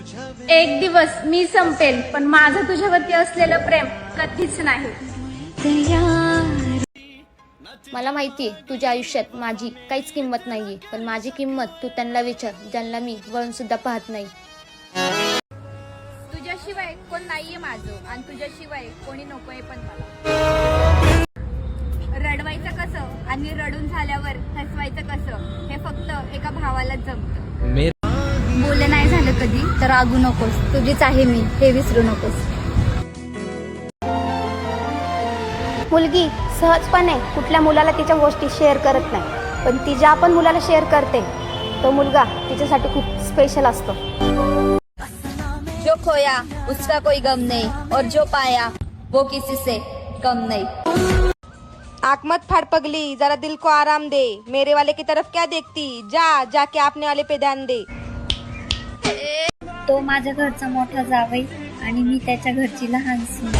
एक दिवस मी संपेल, पण माझं तुझ्यावरती असलेलं प्रेम कधीच नाही. मला माहितीये तुझ्या आयुष्यात माझी काहीच किंमत नाहीये, पण माझी किंमत तू त्यांना विचार ज्यांना मी वळून सुद्धा पाहत नाही. तुझ्याशिवाय कोण नाहीये माझं, आणि तुझ्याशिवाय कोणी नकोय पण मला. रडवायचं कसं आणि रडून झाल्यावर हसवायचं कसं हे फक्त एका भावालाच जमतं. बोलणं नाही झालं कधी तर रागू नकोस, तुझीच आहे मी हे विसरू नकोस. मुलगी सहजपणे कुठल्या मुलाला तिच्या गोष्टी शेअर करत नाही, पण ती ज्या पण मुलाला शेअर करते तो मुलगा तिच्यासाठी खूप स्पेशल असतो. जो खोया उसका कोई गम नहीं और जो पाया वो किसी से कम नहीं. आँख मत फाड़ पगली, जरा दिल को आराम दे, मेरे वाले की तरफ क्या देखती, जा जाके आपने वाले पे ध्यान दे. तो माझ्या घरचा मोठा जावई आणि मी त्याच्या घरची लहान सून.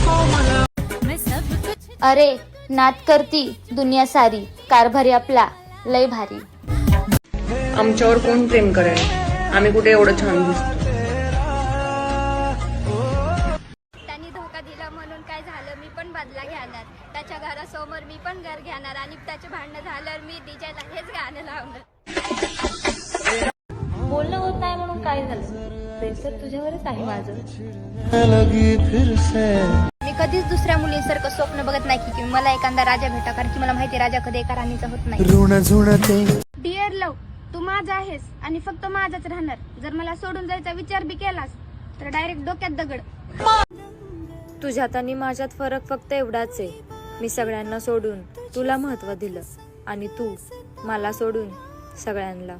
अरे नात करती दुनिया सारी, कारभारी आपला लय भारी. आमच्यावर कोण प्रेम करेल, आम्ही कुठे एवढं छान दिसतो. त्यांनी धोका दिला म्हणून काय झालं, मी पण बदला घेणार. त्याच्या घरासमोर मी पण घर घेणार, आणि त्याचे भांडण झाल्यावर मी डीजेला हेच गाणं लावणार. बोलणं होत नाही म्हणून काय झालं, प्रेम तर तुझ्यावरच आहे माझं. मी कधीच दुसऱ्या मुलींसारखं स्वप्न बघत नाही की मला एखादा राजा भेटा, कारण की मला माहिती राजा कधी एका राणीचा होत नाही. डिअर लव, तू माझा आहेस आणि फक्त माझाच राहणार. जर मला सोडून जायचा विचार बी केलास तर डायरेक्ट डोक्यात दगड. तुझ्यात आणि माझ्यात फरक फक्त एवढाच आहे, मी सगळ्यांना सोडून तुला महत्त्व दिलं आणि तू मला सोडून सगळ्यांना.